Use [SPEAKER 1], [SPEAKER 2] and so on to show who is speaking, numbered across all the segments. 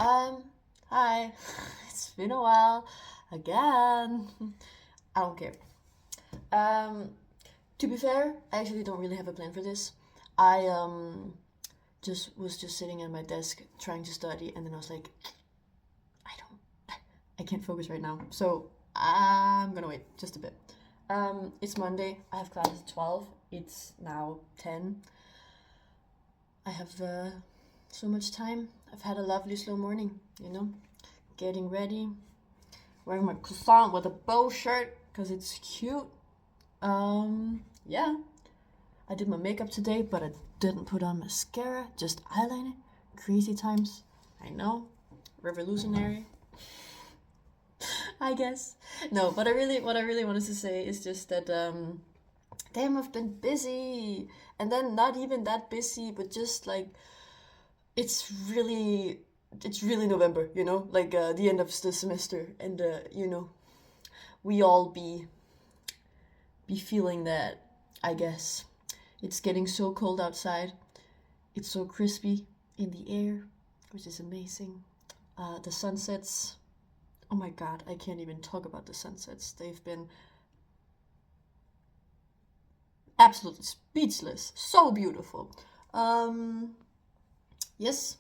[SPEAKER 1] Um, Hi. It's been a while again. I don't care. Um, to be fair, I actually don't really have a plan for this. I just was just sitting at my desk trying to study, and then I was like, I don't, I can't focus right now. So I'm gonna wait just a bit. It's Monday. I have class at 12. It's now 10. I have so much time. I've had a lovely slow morning, getting ready, wearing my croissant with a bow shirt because it's cute. Yeah, I did my makeup today, but I didn't put on mascara, just eyeliner. Crazy times, I know, revolutionary, I guess. No, but what I really wanted to say is just that, damn, I've been busy, and then not even that busy, but just like it's really it's really November, like the end of the semester, and we all be feeling that, I guess. It's getting so cold outside. It's so crispy in the air, which is amazing. The sunsets. Oh my god, I can't even talk about the sunsets. They've been absolutely speechless. So beautiful. Um, yes.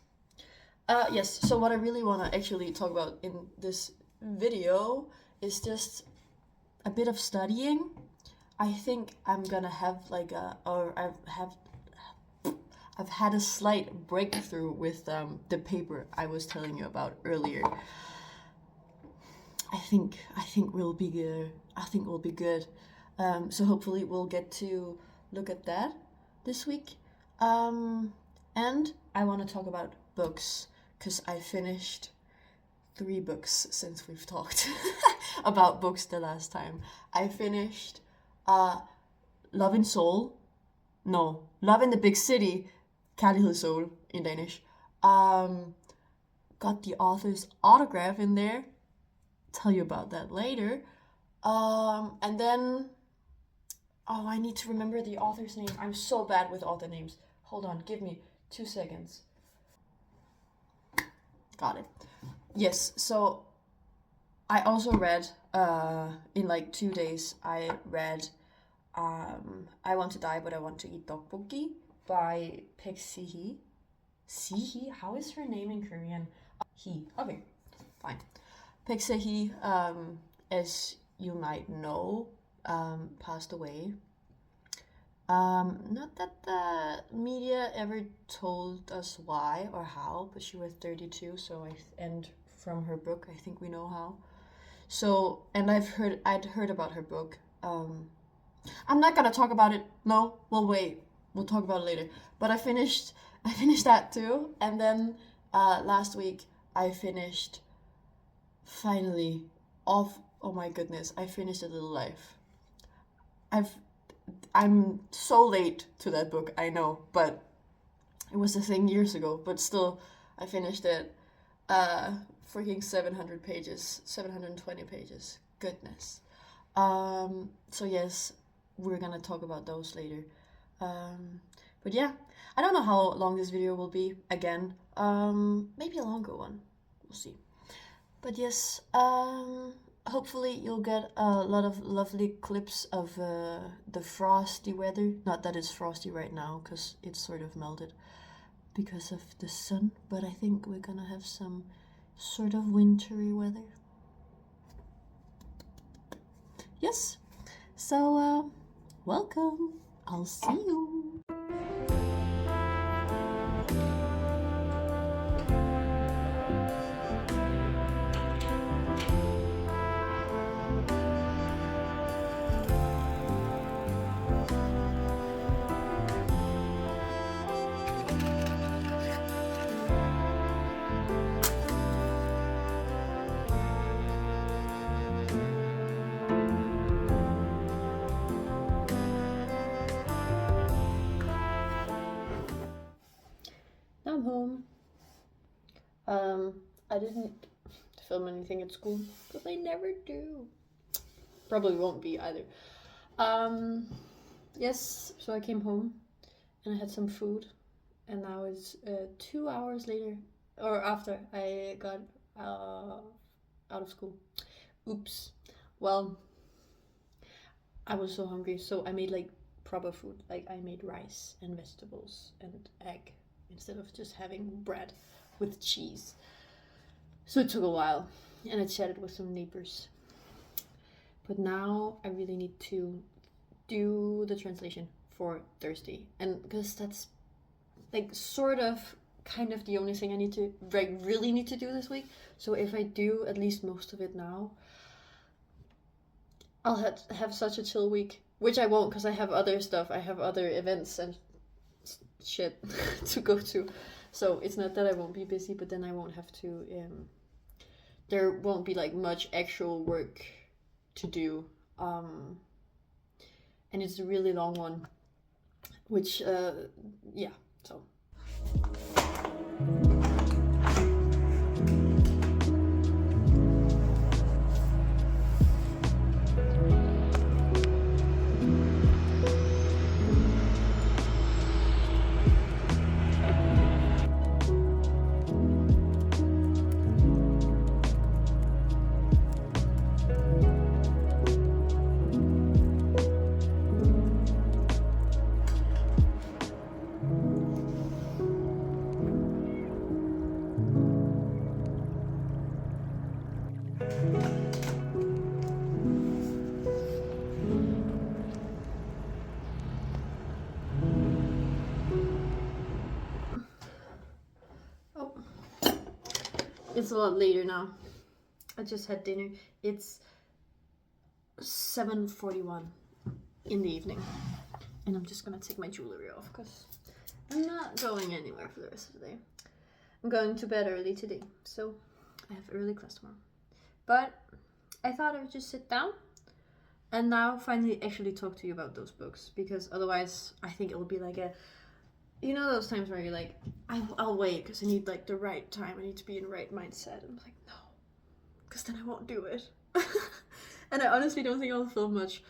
[SPEAKER 1] Yes, so what I really want to actually talk about in this video is just a bit of studying. I think I'm gonna have like I've had a slight breakthrough with the paper I was telling you about earlier. I think we'll be good. I think we'll be good. So hopefully we'll get to look at that this week. And I want to talk about books because I finished 3 books since we've talked about books the last time. I finished uh, Love in Seoul. No, Love in the Big City. Kærlighed i Seoul in Danish. Got the author's autograph in there. Tell you about that later. And then, oh, I need to remember the author's name. I'm so bad with author names. Hold on, give me 2 seconds. Got it. Yes, so I also read, in like 2 days, I read I Want to Die But I Want to Eat Tteokbokki by Hihi. Sihi? How is her name in Korean? He. Okay, fine. Hihi, as you might know, passed away. Not that the media ever told us why or how, but she was 32, and from her book, I think we know how. So, and I'd heard about her book. I'm not gonna talk about it. No, we'll wait. We'll talk about it later. But I finished that too, and then last week I finished finally off. Oh my goodness, I finished A Little Life. I've I'm so late to that book, I know, but it was a thing years ago. But still, I finished it. Freaking 700 pages, 720 pages. Goodness. So yes, we're gonna talk about those later. But yeah, I don't know how long this video will be. Again, maybe a longer one. We'll see. But yes, hopefully you'll get a lot of lovely clips of the frosty weather. Not that it's frosty right now, because it's sort of melted because of the sun. But I think we're gonna have some sort of wintry weather. Yes. So, welcome. I'll see you. Now I'm home. I didn't film anything at school because I never do. Probably won't be either. Yes, so I came home and I had some food, and now it's 2 hours later. or after I got out of school. Oops. Well, I was so hungry, so I made like proper food. Like I made rice and vegetables and egg instead of just having bread with cheese. So it took a while, and I chatted with some neighbors. But now I really need to do the translation for Thursday, and because that's like sort of kind of the only thing I need to like really need to do this week. So if I do at least most of it now, I'll have such a chill week, which I won't because I have other stuff. I have other events and shit to go to. So it's not that I won't be busy, but then I won't have to. There won't be like much actual work to do, and it's a really long one. Which, yeah. So. It's a lot later now. I just had dinner. It's 7:41 in the evening. And I'm just gonna take my jewelry off because I'm not going anywhere for the rest of the day. I'm going to bed early today, so I have early class tomorrow. But I thought I would just sit down and now finally actually talk to you about those books, because otherwise I think it will be like a, you know, those times where you're like, I'll wait because I need like the right time. I need to be in the right mindset. And I'm like, no, because then I won't do it. And I honestly don't think I'll film much,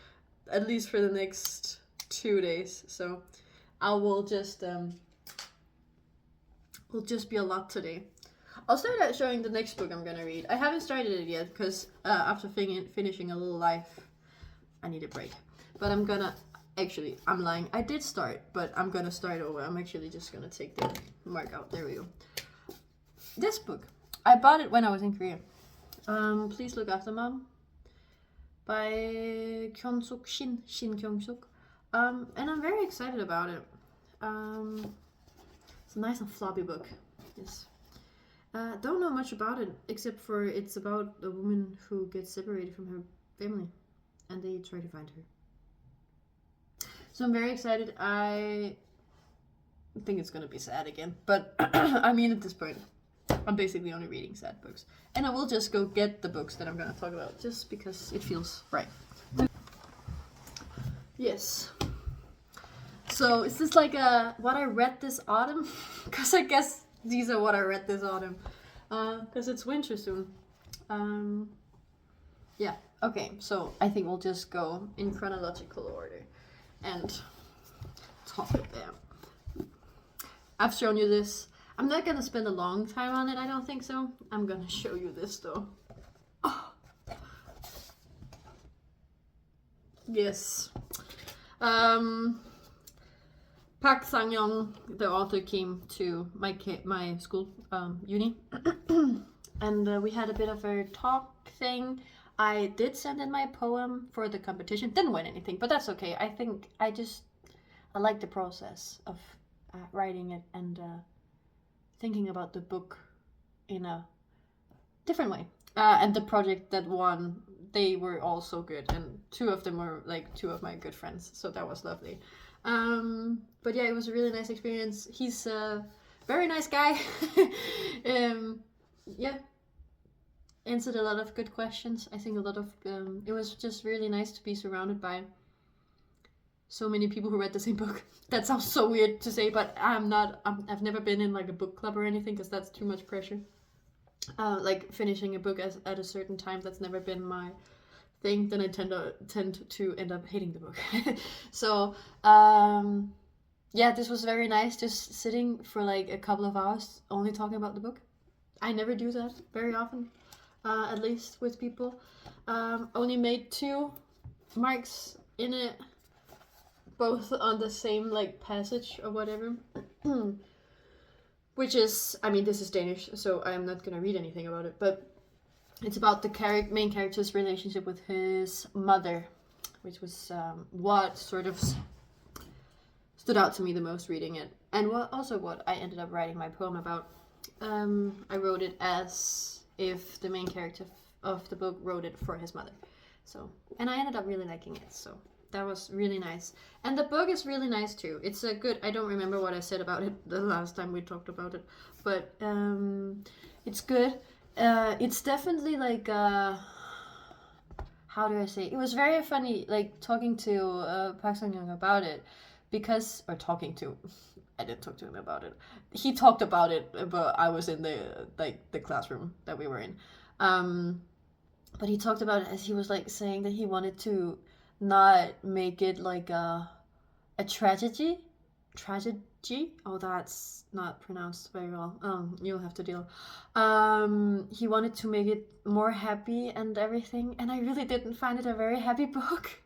[SPEAKER 1] at least for the next 2 days. So I will just will just be a lot today. I'll start out showing the next book I'm gonna read. I haven't started it yet because after finishing A Little Life, I need a break. But I'm gonna. Actually, I'm lying. I did start, but I'm gonna start over. I'm actually just gonna take the mark out. There we go. This book, I bought it when I was in Korea. Please Look After Mom by Shin Kyung-suk. And I'm very excited about it. It's a nice and floppy book. Yes. Don't know much about it except for it's about a woman who gets separated from her family, and they try to find her. So I'm very excited. I think it's gonna be sad again, but I mean, at this point, I'm basically only reading sad books, and I will just go get the books that I'm gonna talk about just because it feels right. Yes. So is this like what I read this autumn? Because I guess these are what I read this autumn. Because it's winter soon. Yeah. Okay. So I think we'll just go in chronological order and talk about. I've shown you this. I'm not gonna spend a long time on it, I don't think so. I'm gonna show you this though. Oh. Yes. Park Sang-young, the author, came to my school, uni, and we had a bit of a talk thing. I did send in my poem for the competition. Didn't win anything, but that's okay. I think I like the process of writing it and thinking about the book in a different way. And the project that won, they were all so good, and 2 of them were like 2 of my good friends, so that was lovely. But yeah, it was a really nice experience. He's a very nice guy. Yeah, answered a lot of good questions. I think a lot of it was just really nice to be surrounded by so many people who read the same book. That sounds so weird to say, but I've never been in like a book club or anything because that's too much pressure. Like finishing a book at a certain time, that's never been my thing. Then I tend to end up hating the book. So yeah, this was very nice, just sitting for like a couple of hours only talking about the book. I never do that very often, at least with people. Only made 2 marks in it, both on the same like passage or whatever. Which is, I mean, this is Danish, so I'm not gonna read anything about it, but it's about the main character's relationship with his mother, which was what sort of stood out to me the most reading it, and what I ended up writing my poem about. I wrote it as if the main character of the book wrote it for his mother. So, and I ended up really liking it, so that was really nice. And the book is really nice too. It's a good, I don't remember what I said about it the last time we talked about it, but it's good. It's definitely like, how do I say? It was very funny, like talking to Park Sang-young about it, because, or talking to, I didn't talk to him about it. He talked about it, but I was in the classroom that we were in. But he talked about it as he was like saying that he wanted to not make it like a tragedy. Oh, that's not pronounced very well. You'll have to deal. He wanted to make it more happy and everything, and I really didn't find it a very happy book.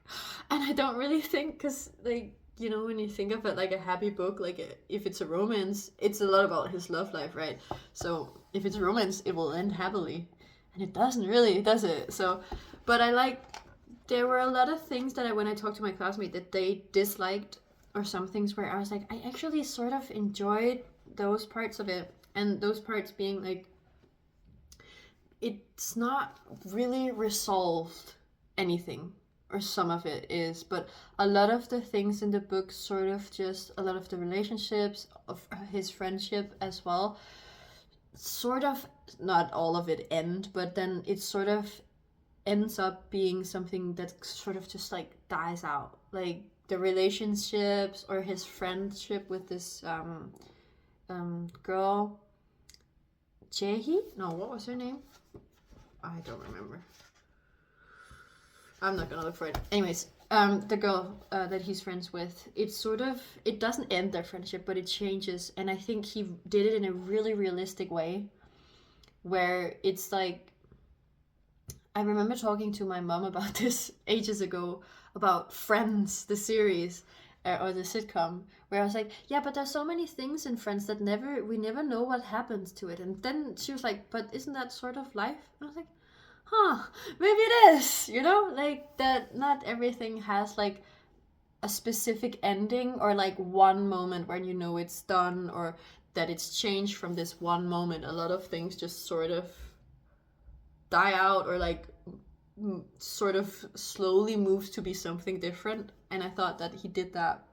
[SPEAKER 1] And I don't really think, because like, you know, when you think of it like a happy book, like if it's a romance, it's a lot about his love life, right? So if it's a romance, it will end happily, and it doesn't really, does it? So, but there were a lot of things that when I talked to my classmate that they disliked, or some things where I was like, I actually sort of enjoyed those parts of it, and those parts being like, it's not really resolved anything, or some of it is, but a lot of the things in the book sort of just, a lot of the relationships of his friendship as well, sort of, not all of it end, but then it sort of ends up being something that sort of just like dies out, like the relationships or his friendship with this girl, Jaehi? No, what was her name? I don't remember. I'm not gonna look for it. Anyways, the girl that he's friends with, it's sort of, it doesn't end their friendship, but it changes, and I think he did it in a really realistic way, where it's like, I remember talking to my mom about this ages ago, about Friends, the series, or the sitcom, where I was like, yeah, but there's so many things in Friends that we never know what happens to it. And then she was like, but isn't that sort of life? And I was like, huh, maybe it is, you know, like that not everything has like a specific ending, or like one moment when you know it's done, or that it's changed from this one moment. A lot of things just sort of die out, or like sort of slowly moves to be something different, and I thought that he did that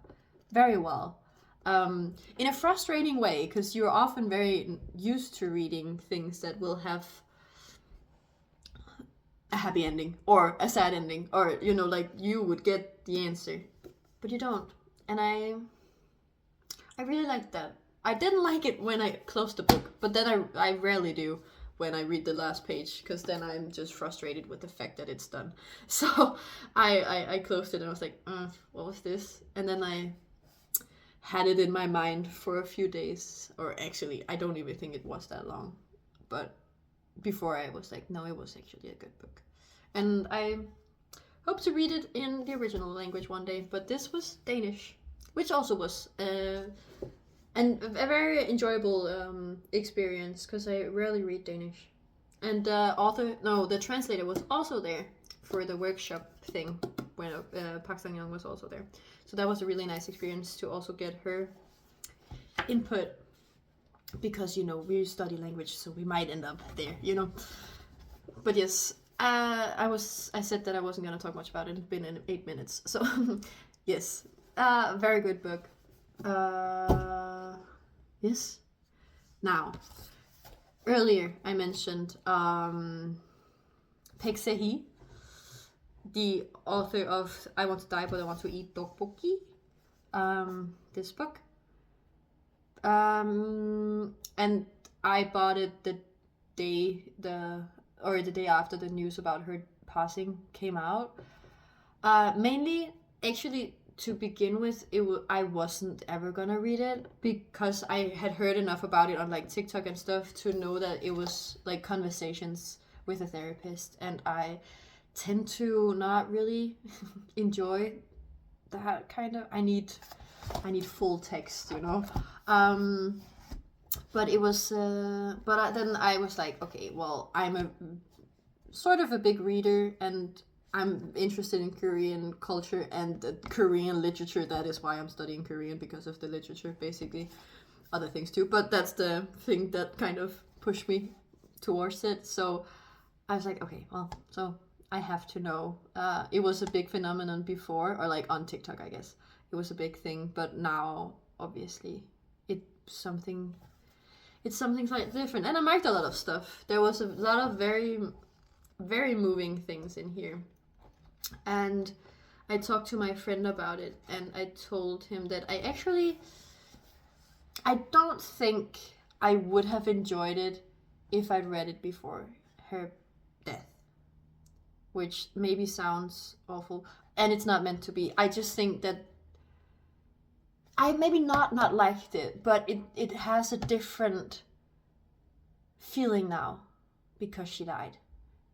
[SPEAKER 1] very well, in a frustrating way, because you're often very used to reading things that will have a happy ending or a sad ending, or you know, like you would get the answer, but you don't. And I really liked that. I didn't like it when I closed the book, but then I rarely do when I read the last page, because then I'm just frustrated with the fact that it's done. So I closed it and I was like, what was this? And then I had it in my mind for a few days, or actually, I don't even think it was that long. But before I was like, no, it was actually a good book. And I hope to read it in the original language one day, but this was Danish, which also was and a very enjoyable experience, because I rarely read Danish. And the translator was also there for the workshop thing when Park Sang-young was also there. So that was a really nice experience to also get her input, because, you know, we study language, so we might end up there, you know. But yes, I said that I wasn't going to talk much about it. It's been in 8 minutes. So yes, very good book. Yes. Now, earlier I mentioned hihi, the author of I Want to Die But I Want to Eat Tteokbokki. This book. And I bought it the day after the news about her passing came out. Mainly, actually, to begin with, I wasn't ever gonna read it because I had heard enough about it on like TikTok and stuff to know that it was like conversations with a therapist, and I tend to not really enjoy that kind of. I need full text, you know. But it was, then I was like, okay, well, I'm a sort of a big reader, and I'm interested in Korean culture and Korean literature. That is why I'm studying Korean, because of the literature, basically. Other things too, but that's the thing that kind of pushed me towards it. So I was like, okay, well, so I have to know. It was a big phenomenon before, or like on TikTok, I guess. It was a big thing, but now, obviously, it's something slightly different. And I marked a lot of stuff. There was a lot of very, very moving things in here. And I talked to my friend about it, and I told him that I don't think I would have enjoyed it if I'd read it before her death, which maybe sounds awful, and it's not meant to be. I just think that I maybe not liked it, but it has a different feeling now because she died.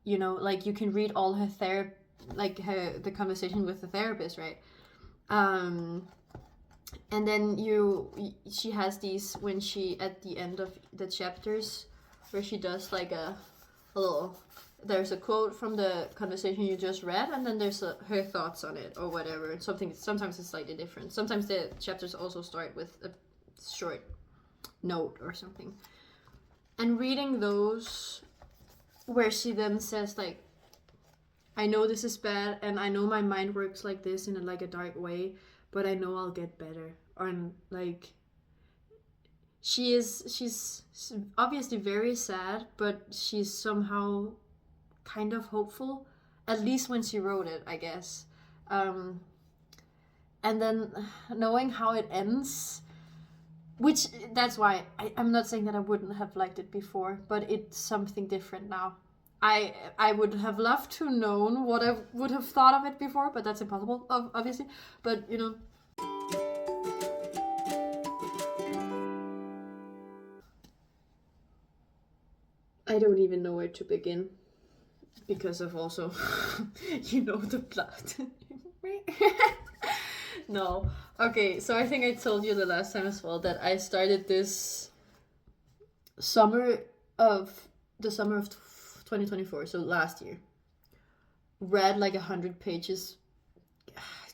[SPEAKER 1] You know, like you can read all her the conversation with the therapist, right? And then she has these, when she, at the end of the chapters, where she does like a little, there's a quote from the conversation you just read, and then there's her thoughts on it or whatever. Sometimes it's slightly different. Sometimes the chapters also start with a short note or something. And reading those, where she then says like, I know this is bad, and I know my mind works like this in a dark way, but I know I'll get better. Or like, she's obviously very sad, but she's somehow kind of hopeful, at least when she wrote it, I guess. And then knowing how it ends, which that's why I'm not saying that I wouldn't have liked it before, but it's something different now. I would have loved to known what I would have thought of it before, but that's impossible, obviously. But, you know, I don't even know where to begin because of also, the plot. No. Okay, so I think I told you the last time as well that I started this summer of 2024, so last year. Read like 100 pages,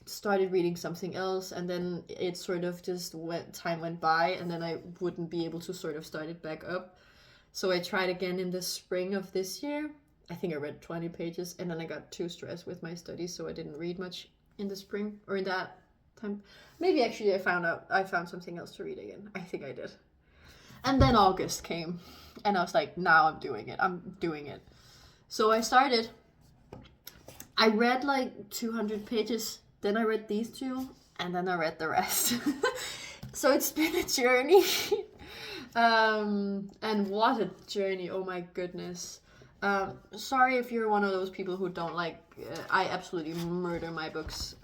[SPEAKER 1] started reading something else, and then it sort of just time went by, and then I wouldn't be able to sort of start it back up. So I tried again in the spring of this year. I think I read 20 pages, and then I got too stressed with my studies, so I didn't read much in the spring, or in that time. Maybe actually I found something else to read again. I think I did. And then August came, and I was like, now I'm doing it. So I started. I read like 200 pages, then I read these two, and then I read the rest. So it's been a journey. And what a journey, oh my goodness. Sorry if you're one of those people who don't like, I absolutely murder my books.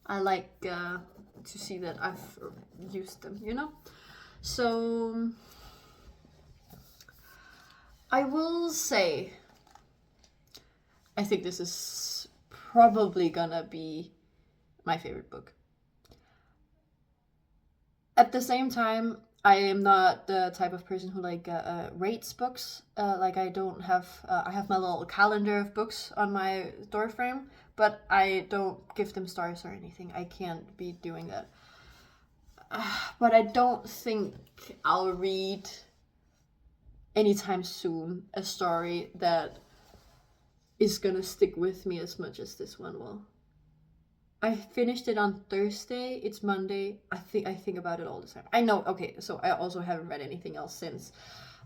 [SPEAKER 1] I like to see that I've used them, you know? So, I will say, I think this is probably gonna be my favorite book. At the same time, I am not the type of person who rates books. Like I don't have, I have my little calendar of books on my door frame, but I don't give them stars or anything. I can't be doing that. But I don't think I'll read anytime soon a story that is gonna stick with me as much as this one will. I finished it on Thursday. It's Monday. I think about it all the time. I know. Okay, so I also haven't read anything else since,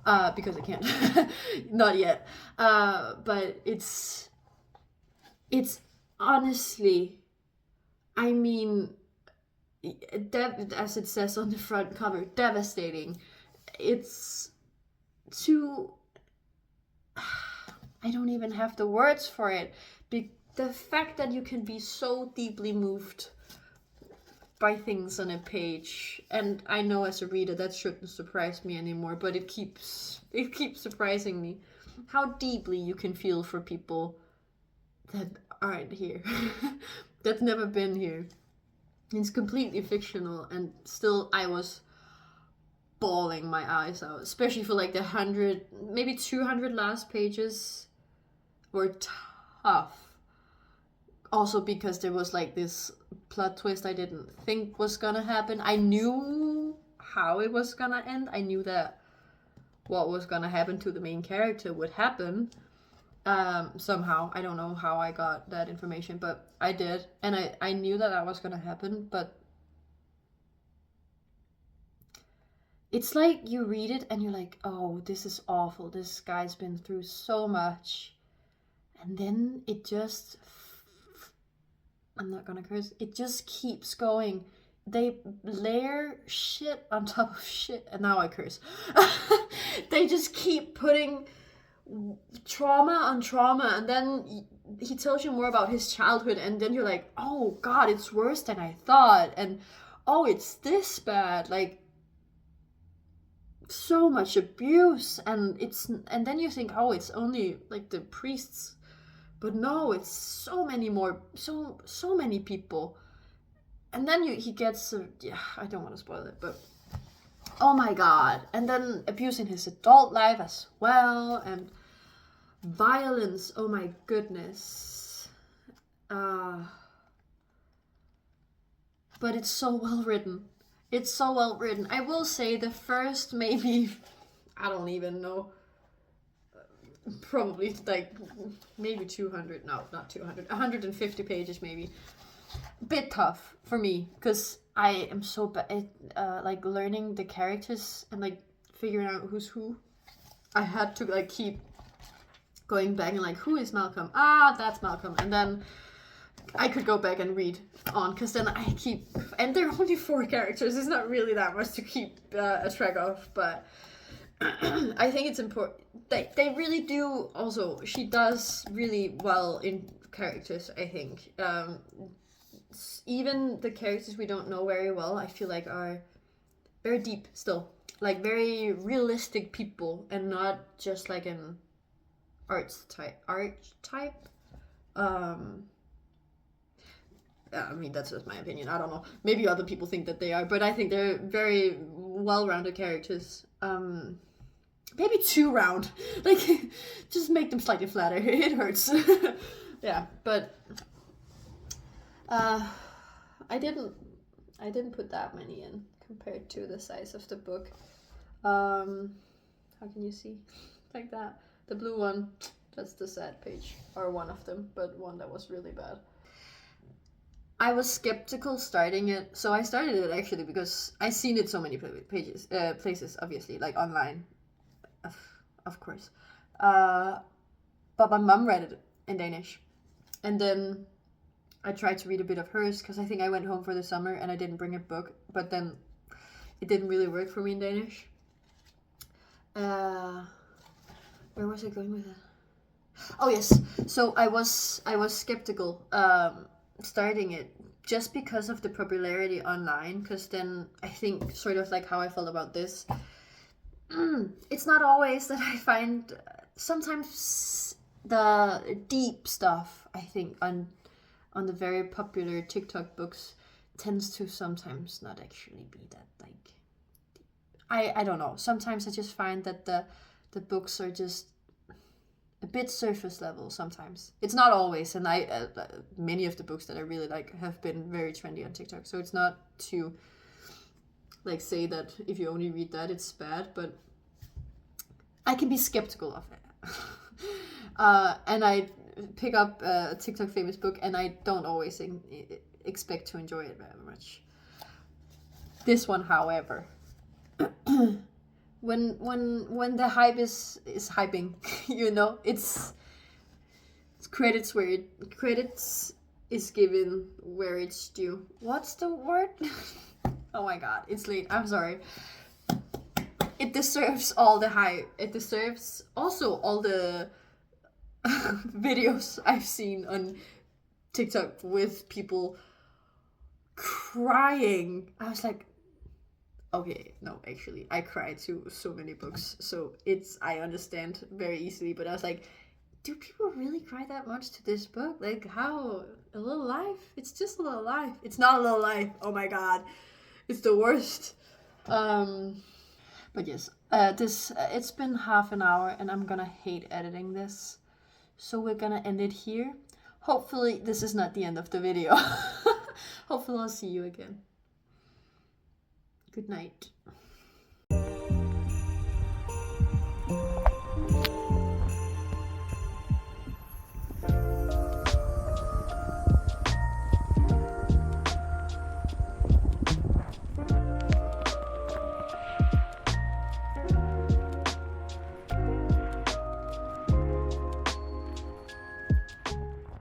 [SPEAKER 1] because I can't. Not yet. But it's honestly, I mean, as it says on the front cover, devastating. It's too. I don't even have the words for it. the fact that you can be so deeply moved by things on a page, and I know as a reader that shouldn't surprise me anymore, but it keeps surprising me how deeply you can feel for people that aren't here, that's never been here. It's completely fictional, and still I was bawling my eyes out, especially for like the 100, maybe 200 last pages were tough. Also because there was like this plot twist I didn't think was gonna happen. I knew how it was gonna end. I knew that what was gonna happen to the main character would happen. Somehow. I don't know how I got that information, but I did. And I knew that was gonna happen, but it's like you read it and you're like, oh, this is awful. This guy's been through so much. And then it just, I'm not gonna curse, it just keeps going. They layer shit on top of shit, and now I curse. They just keep putting trauma on trauma, and then he tells you more about his childhood, and then you're like, oh god, it's worse than I thought, and oh, it's this bad, like so much abuse, and then you think, oh, it's only like the priests. But no, it's so many more, so many people. And then he gets, yeah, I don't want to spoil it, but oh my god. And then abuse in his adult life as well, and violence, oh my goodness. But it's so well written. It's so well written. I will say the first maybe, I don't even know, probably like maybe 200, no, not 200, 150 pages maybe. Bit tough for me because I am so bad at like learning the characters and like figuring out who's who. I had to like keep going back and like, who is Malcolm? Ah, that's Malcolm. And then I could go back and read on, because then I keep, and there are only 4 characters. It's not really that much to keep a track of, but I think it's important. They really do. Also, she does really well in characters, I think. Even the characters we don't know very well, I feel like are very deep still. Like very realistic people, and not just like an archetype. I mean, that's just my opinion. I don't know. Maybe other people think that they are, but I think they're very well-rounded characters. Maybe too round. Like, just make them slightly flatter. It hurts. Yeah, but I didn't put that many in compared to the size of the book. How can you see? Like that. The blue one, that's the sad page, or one of them, but one that was really bad. I was skeptical starting it, so I started it actually because I seen it so many places, obviously, like online, of course. But my mom read it in Danish, and then I tried to read a bit of hers because I think I went home for the summer and I didn't bring a book, but then it didn't really work for me in Danish. Where was I going with that? Oh yes, so I was skeptical starting it just because of the popularity online, because then I think sort of like how I felt about this, it's not always that I find, sometimes the deep stuff I think on the very popular TikTok books tends to sometimes not actually be that like deep. I don't know, sometimes I just find that the books are just a bit surface level sometimes. It's not always, and I many of the books that I really like have been very trendy on TikTok, so it's not to like say that if you only read that it's bad, but I can be skeptical of it. And I pick up a TikTok famous book and I don't always expect to enjoy it very much. This one, however, when the hype is hyping, you know, it's credits is given where it's due. What's the word? Oh my god, it's late. I'm sorry. It deserves all the hype. It deserves also all the videos I've seen on TikTok with people crying. I was like, okay, no, actually, I cry to so many books, so I understand very easily. But I was like, do people really cry that much to this book? Like, how? A Little Life? It's just A Little Life. It's not A Little Life. Oh my god, it's the worst. But yes, it's been half an hour, and I'm gonna hate editing this, so we're gonna end it here. Hopefully, this is not the end of the video. Hopefully, I'll see you again. Good night.